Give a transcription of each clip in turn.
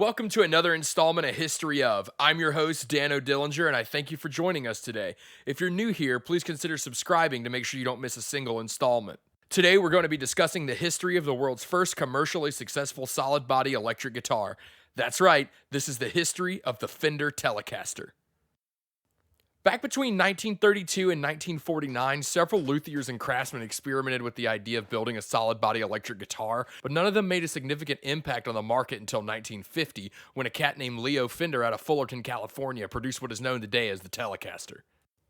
Welcome to another installment of History Of. I'm your host, Dan O'Dillinger, and I thank you for joining us today. If you're new here, please consider subscribing to make sure you don't miss a single installment. Today, we're going to be discussing the history of the world's first commercially successful solid-body electric guitar. That's right, this is the history of the Fender Telecaster. Back between 1932 and 1949, several luthiers and craftsmen experimented with the idea of building a solid-body electric guitar, but none of them made a significant impact on the market until 1950, when a cat named Leo Fender out of Fullerton, California, produced what is known today as the Telecaster.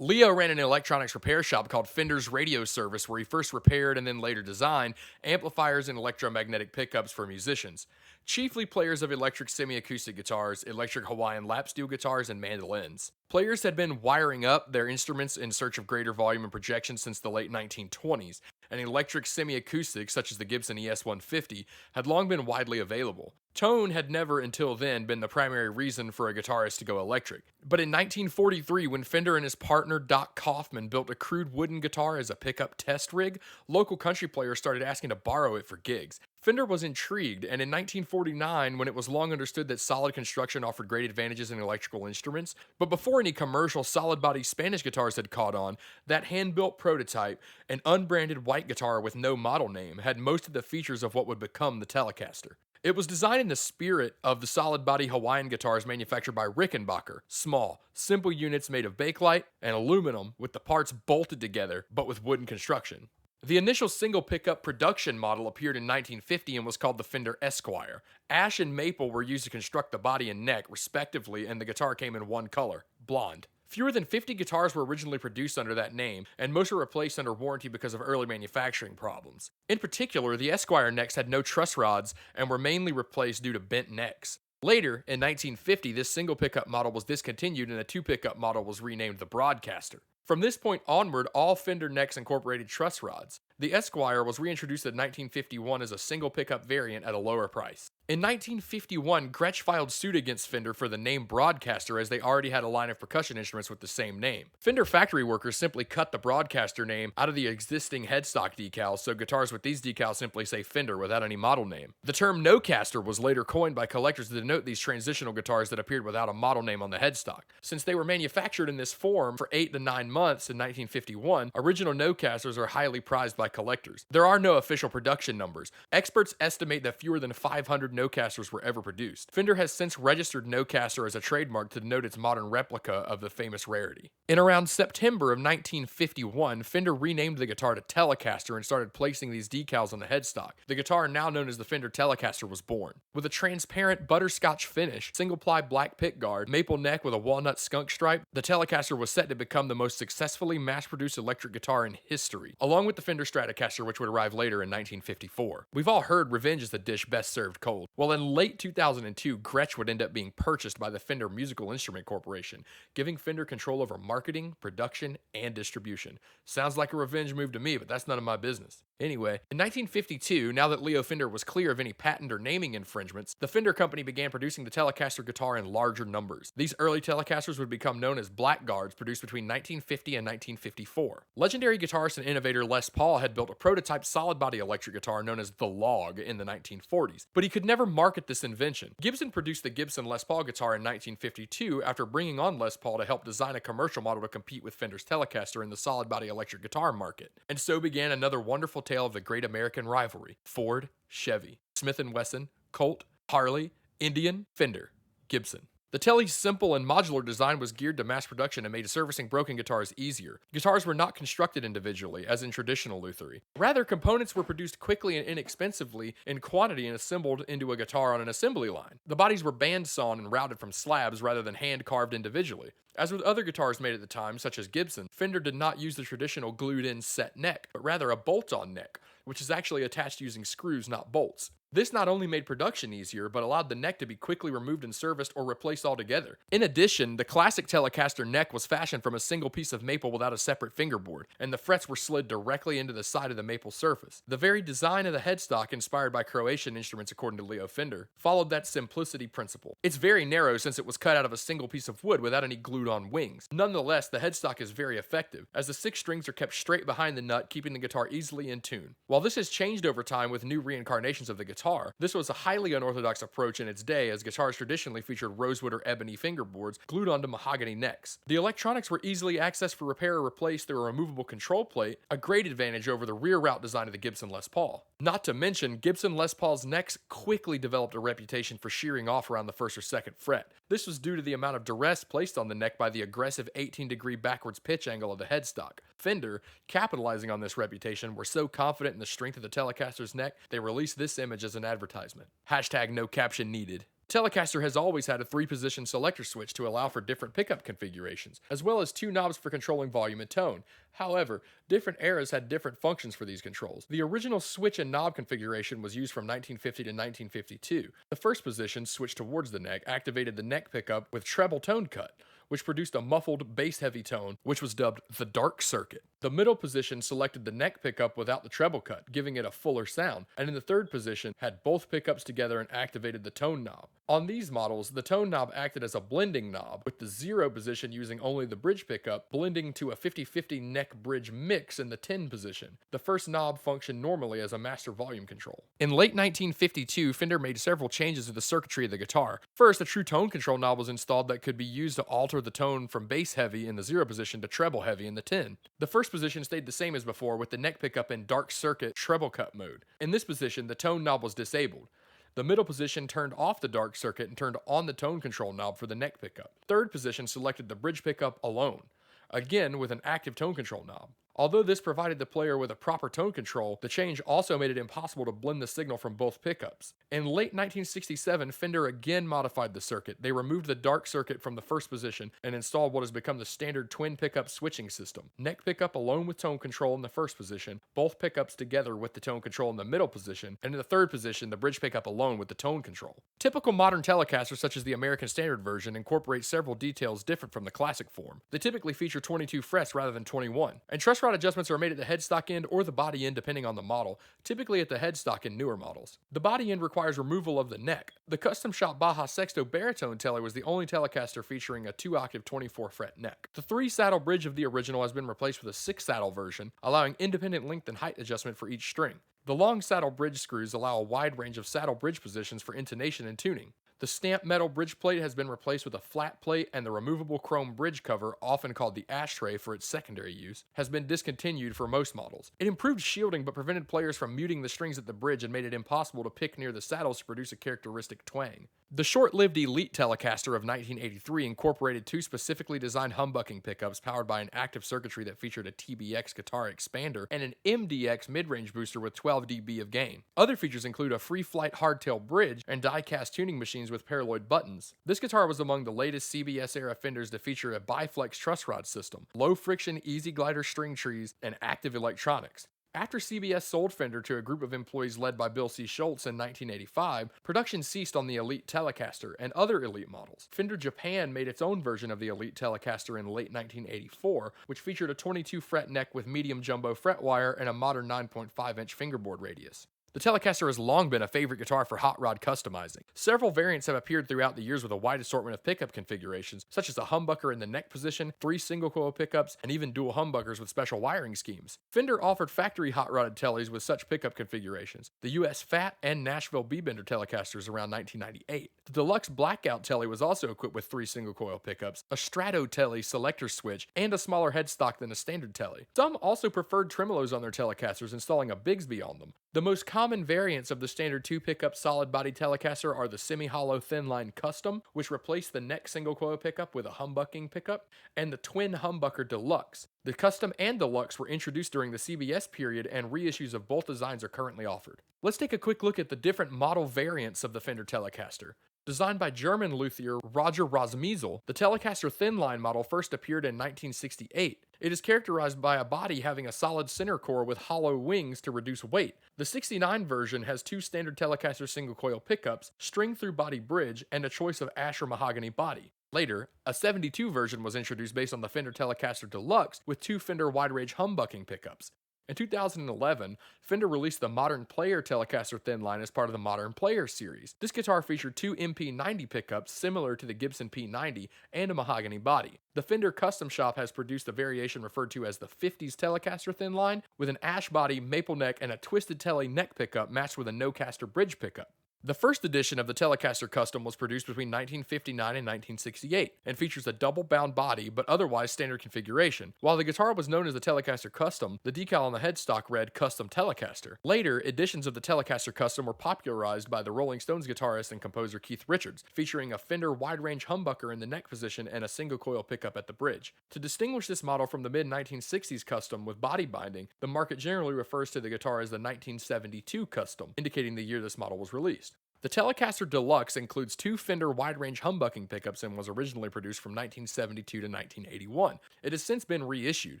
Leo ran an electronics repair shop called Fender's Radio Service, where he first repaired and then later designed amplifiers and electromagnetic pickups for musicians, chiefly players of electric semi-acoustic guitars, electric Hawaiian lap steel guitars, and mandolins. Players had been wiring up their instruments in search of greater volume and projection since the late 1920s, and electric semi-acoustics, such as the Gibson ES-150, had long been widely available. Tone had never until then been the primary reason for a guitarist to go electric. But in 1943, when Fender and his partner Doc Kaufman built a crude wooden guitar as a pickup test rig, local country players started asking to borrow it for gigs. Fender was intrigued, and in 1949, when it was long understood that solid construction offered great advantages in electrical instruments, but before any commercial solid-body Spanish guitars had caught on, that hand-built prototype, an unbranded white guitar with no model name, had most of the features of what would become the Telecaster. It was designed in the spirit of the solid-body Hawaiian guitars manufactured by Rickenbacker, small, simple units made of bakelite and aluminum with the parts bolted together, but with wooden construction. The initial single pickup production model appeared in 1950 and was called the Fender Esquire. Ash and maple were used to construct the body and neck, respectively, and the guitar came in one color, blonde. Fewer than 50 guitars were originally produced under that name, and most were replaced under warranty because of early manufacturing problems. In particular, the Esquire necks had no truss rods and were mainly replaced due to bent necks. Later, in 1950, this single pickup model was discontinued and a two pickup model was renamed the Broadcaster. From this point onward, all Fender necks incorporated truss rods. The Esquire was reintroduced in 1951 as a single pickup variant at a lower price. In 1951, Gretsch filed suit against Fender for the name Broadcaster, as they already had a line of percussion instruments with the same name. Fender factory workers simply cut the Broadcaster name out of the existing headstock decals, so guitars with these decals simply say Fender without any model name. The term Nocaster was later coined by collectors to denote these transitional guitars that appeared without a model name on the headstock. Since they were manufactured in this form for 8 to 9 months in 1951, original Nocasters are highly prized by collectors. There are no official production numbers. Experts estimate that fewer than 500 Nocasters were ever produced. Fender has since registered Nocaster as a trademark to denote its modern replica of the famous rarity. In around September of 1951, Fender renamed the guitar to Telecaster and started placing these decals on the headstock. The guitar, now known as the Fender Telecaster, was born. With a transparent butterscotch finish, single-ply black pickguard, maple neck with a walnut skunk stripe, the Telecaster was set to become the most successfully mass-produced electric guitar in history, along with the Fender Stratocaster, which would arrive later in 1954. We've all heard revenge is the dish best served cold. Well, in late 2002, Gretsch would end up being purchased by the Fender Musical Instrument Corporation, giving Fender control over marketing, production, and distribution. Sounds like a revenge move to me, but that's none of my business. Anyway, in 1952, now that Leo Fender was clear of any patent or naming infringements, the Fender company began producing the Telecaster guitar in larger numbers. These early Telecasters would become known as Blackguards, produced between 1950 and 1954. Legendary guitarist and innovator Les Paul had built a prototype solid-body electric guitar known as the Log in the 1940s, but he could never market this invention. Gibson produced the Gibson Les Paul guitar in 1952 after bringing on Les Paul to help design a commercial model to compete with Fender's Telecaster in the solid-body electric guitar market. And so began another wonderful tale of the great American rivalry: Ford, Chevy, Smith & Wesson, Colt, Harley, Indian, Fender, Gibson. The Tele's simple and modular design was geared to mass production and made servicing broken guitars easier. Guitars were not constructed individually, as in traditional lutherie. Rather, components were produced quickly and inexpensively in quantity and assembled into a guitar on an assembly line. The bodies were band-sawn and routed from slabs rather than hand-carved individually. As with other guitars made at the time, such as Gibson, Fender did not use the traditional glued-in set neck, but rather a bolt-on neck, which is actually attached using screws, not bolts. This not only made production easier, but allowed the neck to be quickly removed and serviced or replaced altogether. In addition, the classic Telecaster neck was fashioned from a single piece of maple without a separate fingerboard, and the frets were slid directly into the side of the maple surface. The very design of the headstock, inspired by Croatian instruments according to Leo Fender, followed that simplicity principle. It's very narrow since it was cut out of a single piece of wood without any glued-on wings. Nonetheless, the headstock is very effective, as the 6 strings are kept straight behind the nut, keeping the guitar easily in tune. While this has changed over time with new reincarnations of the guitar, guitar. This was a highly unorthodox approach in its day, as guitars traditionally featured rosewood or ebony fingerboards glued onto mahogany necks. The electronics were easily accessed for repair or replaced through a removable control plate, a great advantage over the rear route design of the Gibson Les Paul. Not to mention, Gibson Les Paul's necks quickly developed a reputation for shearing off around the first or second fret. This was due to the amount of duress placed on the neck by the aggressive 18-degree backwards pitch angle of the headstock. Fender, capitalizing on this reputation, were so confident in the strength of the Telecaster's neck, they released this image as an advertisement. Hashtag no caption needed. Telecaster has always had a 3-position selector switch to allow for different pickup configurations, as well as 2 knobs for controlling volume and tone. However, different eras had different functions for these controls. The original switch and knob configuration was used from 1950 to 1952. The first position, switched towards the neck, activated the neck pickup with treble tone cut, which produced a muffled bass-heavy tone, which was dubbed the dark circuit. The middle position selected the neck pickup without the treble cut, giving it a fuller sound, and in the third position had both pickups together and activated the tone knob. On these models, the tone knob acted as a blending knob, with the 0 position using only the bridge pickup, blending to a 50-50 neck-bridge mix in the 10 position. The first knob functioned normally as a master volume control. In late 1952, Fender made several changes to the circuitry of the guitar. First, a true tone control knob was installed that could be used to alter the tone from bass heavy in the 0 position to treble heavy in the 10. The first position stayed the same as before, with the neck pickup in dark circuit treble cut mode. In this position, the tone knob was disabled. The middle position turned off the dark circuit and turned on the tone control knob for the neck pickup. Third position selected the bridge pickup alone, again with an active tone control knob. Although this provided the player with a proper tone control, the change also made it impossible to blend the signal from both pickups. In late 1967, Fender again modified the circuit. They removed the dark circuit from the first position and installed what has become the standard twin pickup switching system. Neck pickup alone with tone control in the first position, both pickups together with the tone control in the middle position, and in the third position, the bridge pickup alone with the tone control. Typical modern Telecasters, such as the American Standard version, incorporate several details different from the classic form. They typically feature 22 frets rather than 21, and truss rod adjustments are made at the headstock end or the body end depending on the model, typically at the headstock in newer models. The body end requires removal of the neck. The custom shop Baja Sexto baritone Tele was the only Telecaster featuring a 2-octave 24-fret neck. The 3-saddle bridge of the original has been replaced with a 6-saddle version, allowing independent length and height adjustment for each string. The long saddle bridge screws allow a wide range of saddle bridge positions for intonation and tuning. The stamped metal bridge plate has been replaced with a flat plate, and the removable chrome bridge cover, often called the ashtray for its secondary use, has been discontinued for most models. It improved shielding but prevented players from muting the strings at the bridge and made it impossible to pick near the saddles to produce a characteristic twang. The short-lived Elite Telecaster of 1983 incorporated 2 specifically designed humbucking pickups powered by an active circuitry that featured a TBX guitar expander and an MDX mid-range booster with 12 dB of gain. Other features include a free-flight hardtail bridge and die-cast tuning machines with paraloid buttons. This guitar was among the latest CBS-era Fenders to feature a biflex truss rod system, low-friction easy glider string trees, and active electronics. After CBS sold Fender to a group of employees led by Bill C. Schultz in 1985, production ceased on the Elite Telecaster and other Elite models. Fender Japan made its own version of the Elite Telecaster in late 1984, which featured a 22-fret neck with medium jumbo fret wire and a modern 9.5-inch fingerboard radius. The Telecaster has long been a favorite guitar for hot rod customizing. Several variants have appeared throughout the years with a wide assortment of pickup configurations, such as a humbucker in the neck position, 3 single-coil pickups, and even dual humbuckers with special wiring schemes. Fender offered factory hot-rodded Teles with such pickup configurations, the US Fat and Nashville B-Bender Telecasters around 1998. The Deluxe Blackout Tele was also equipped with 3 single-coil pickups, a Strato Tele selector switch, and a smaller headstock than a standard Tele. Some also preferred tremolos on their Telecasters, installing a Bigsby on them. The most common variants of the standard 2-pickup solid-body Telecaster are the semi-hollow Thinline and Custom, which replaced the neck single-coil pickup with a humbucking pickup, and the twin humbucker Deluxe. The Custom and Deluxe were introduced during the CBS period, and reissues of both designs are currently offered. Let's take a quick look at the different model variants of the Fender Telecaster. Designed by German luthier Roger Rosmiesel, the Telecaster Thinline model first appeared in 1968. It is characterized by a body having a solid center core with hollow wings to reduce weight. The 69 version has 2 standard Telecaster single-coil pickups, string-through body bridge, and a choice of ash or mahogany body. Later, a 72 version was introduced based on the Fender Telecaster Deluxe with 2 Fender wide-range humbucking pickups. In 2011, Fender released the Modern Player Telecaster Thinline as part of the Modern Player series. This guitar featured two MP90 pickups similar to the Gibson P90 and a mahogany body. The Fender Custom Shop has produced a variation referred to as the 50s Telecaster Thinline with an ash body, maple neck, and a twisted telly neck pickup matched with a Nocaster bridge pickup. The first edition of the Telecaster Custom was produced between 1959 and 1968 and features a double-bound body but otherwise standard configuration. While the guitar was known as the Telecaster Custom, the decal on the headstock read Custom Telecaster. Later, editions of the Telecaster Custom were popularized by the Rolling Stones guitarist and composer Keith Richards, featuring a Fender wide-range humbucker in the neck position and a single-coil pickup at the bridge. To distinguish this model from the mid-1960s Custom with body binding, the market generally refers to the guitar as the 1972 Custom, indicating the year this model was released. The Telecaster Deluxe includes two Fender wide-range humbucking pickups and was originally produced from 1972 to 1981. It has since been reissued.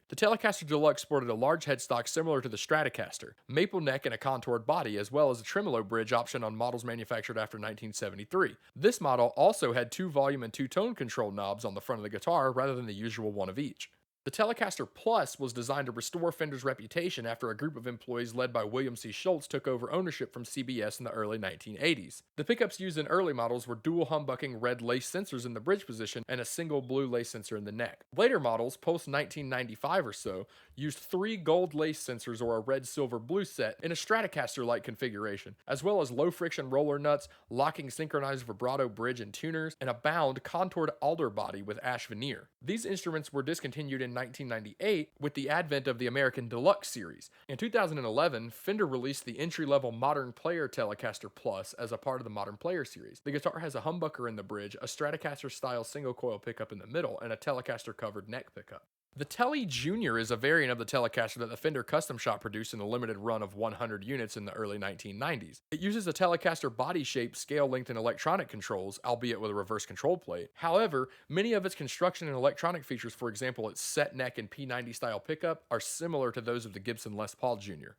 The Telecaster Deluxe sported a large headstock similar to the Stratocaster, maple neck and a contoured body, as well as a tremolo bridge option on models manufactured after 1973. This model also had two volume and two tone control knobs on the front of the guitar rather than the usual one of each. The Telecaster Plus was designed to restore Fender's reputation after a group of employees led by William C. Schultz took over ownership from CBS in the early 1980s. The pickups used in early models were dual humbucking red lace sensors in the bridge position and a single blue lace sensor in the neck. Later models, post 1995 or so, used three gold lace sensors or a red silver blue set in a Stratocaster-like configuration, as well as low friction roller nuts, locking synchronized vibrato bridge and tuners, and a bound contoured alder body with ash veneer. These instruments were discontinued in 1998 with the advent of the American Deluxe series. In 2011, Fender released the entry-level Modern Player Telecaster Plus as a part of the Modern Player series. The guitar has a humbucker in the bridge, a Stratocaster-style single-coil pickup in the middle, and a Telecaster-covered neck pickup. The Tele Junior is a variant of the Telecaster that the Fender Custom Shop produced in a limited run of 100 units in the early 1990s. It uses a Telecaster body shape, scale length, and electronic controls, albeit with a reverse control plate. However, many of its construction and electronic features, for example its set neck and P90 style pickup, are similar to those of the Gibson Les Paul Jr.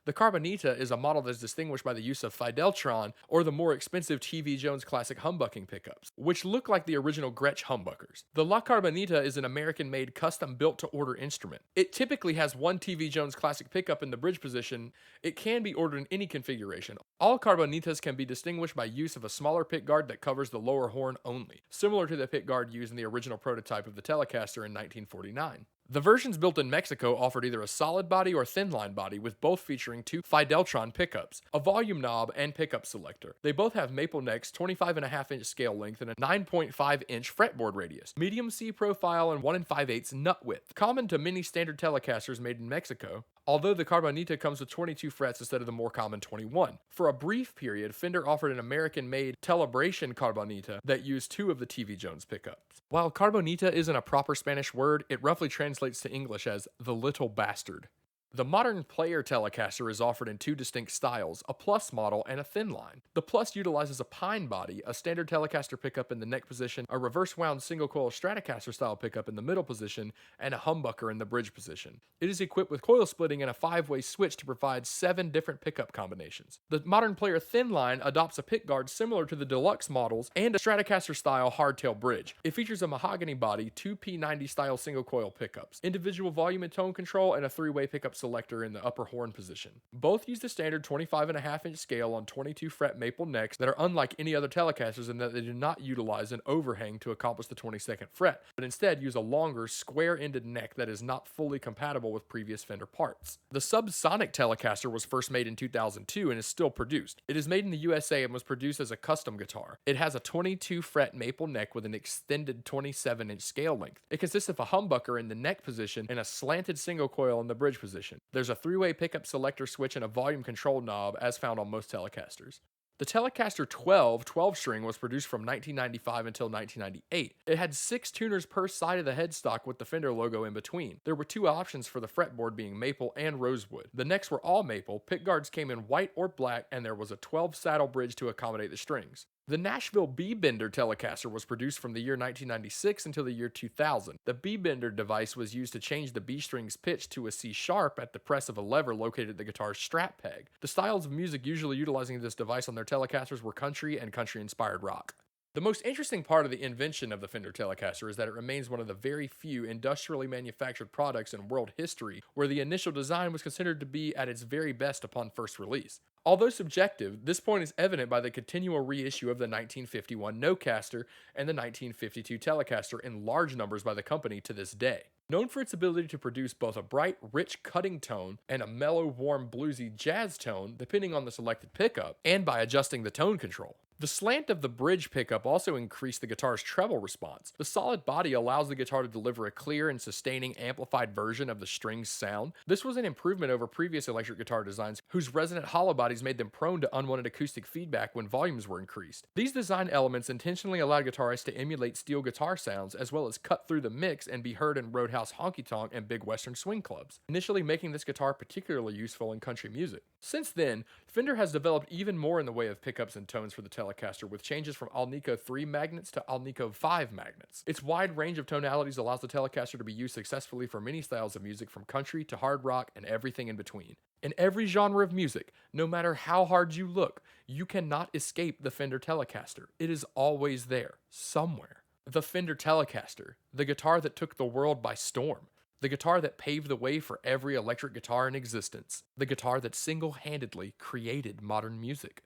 The Cabronita is a model that is distinguished by the use of Fidelitron or the more expensive TV Jones classic humbucking pickups, which look like the original Gretsch humbuckers. The La Cabronita is an American-made, custom-built-to-order instrument. It typically has one TV Jones classic pickup in the bridge position. It can be ordered in any configuration. All Cabonitas can be distinguished by use of a smaller pickguard that covers the lower horn only, similar to the pickguard used in the original prototype of the Telecaster in 1949. The versions built in Mexico offered either a solid body or thin-line body, with both featuring two Fidelitron pickups, a volume knob, and pickup selector. They both have maple necks, 25.5-inch scale length, and a 9.5-inch fretboard radius, medium C profile, and 1 5/8 nut width. Common to many standard Telecasters made in Mexico, although the Cabronita comes with 22 frets instead of the more common 21. For a brief period, Fender offered an American-made Telebration Cabronita that used two of the TV Jones pickups. While Cabronita isn't a proper Spanish word, it roughly translates to English as the little bastard. The Modern Player Telecaster is offered in two distinct styles, a Plus model and a thin line. The Plus utilizes a pine body, a standard Telecaster pickup in the neck position, a reverse-wound single-coil Stratocaster-style pickup in the middle position, and a humbucker in the bridge position. It is equipped with coil splitting and a 5-way switch to provide 7 different pickup combinations. The Modern Player thin line adopts a pickguard similar to the Deluxe models and a Stratocaster-style hardtail bridge. It features a mahogany body, 2 P90-style single-coil pickups, individual volume and tone control, and a 3-way pickup selector in the upper horn position. Both use the standard 25.5-inch scale on 22 fret maple necks that are unlike any other Telecasters in that they do not utilize an overhang to accomplish the 22nd fret, but instead use a longer, square-ended neck that is not fully compatible with previous Fender parts. The Subsonic Telecaster was first made in 2002 and is still produced. It is made in the USA and was produced as a custom guitar. It has a 22 fret maple neck with an extended 27-inch scale length. It consists of a humbucker in the neck position and a slanted single coil in the bridge position. There's a 3-way pickup selector switch and a volume control knob as found on most Telecasters. The Telecaster 12-string was produced from 1995 until 1998. It had 6 tuners per side of the headstock with the Fender logo in between. There were 2 options for the fretboard being maple and rosewood. The necks were all maple, pickguards came in white or black, and there was a 12 saddle bridge to accommodate the strings. The Nashville B-Bender Telecaster was produced from the year 1996 until the year 2000. The B-Bender device was used to change the B string's pitch to a C sharp at the press of a lever located at the guitar's strap peg. The styles of music usually utilizing this device on their Telecasters were country and country-inspired rock. The most interesting part of the invention of the Fender Telecaster is that it remains one of the very few industrially manufactured products in world history where the initial design was considered to be at its very best upon first release. Although subjective, this point is evident by the continual reissue of the 1951 Nocaster and the 1952 Telecaster in large numbers by the company to this day. Known for its ability to produce both a bright, rich cutting tone and a mellow, warm, bluesy jazz tone, depending on the selected pickup, and by adjusting the tone control. The slant of the bridge pickup also increased the guitar's treble response. The solid body allows the guitar to deliver a clear and sustaining amplified version of the string's sound. This was an improvement over previous electric guitar designs whose resonant hollow bodies made them prone to unwanted acoustic feedback when volumes were increased. These design elements intentionally allowed guitarists to emulate steel guitar sounds as well as cut through the mix and be heard in roadhouse honky-tonk and big western swing clubs, initially making this guitar particularly useful in country music. Since then, Fender has developed even more in the way of pickups and tones for the Telecaster, with changes from Alnico 3 magnets to Alnico 5 magnets. Its wide range of tonalities allows the Telecaster to be used successfully for many styles of music, from country to hard rock and everything in between. In every genre of music, no matter how hard you look, you cannot escape the Fender Telecaster. It is always there, somewhere. The Fender Telecaster, the guitar that took the world by storm. The guitar that paved the way for every electric guitar in existence. The guitar that single-handedly created modern music.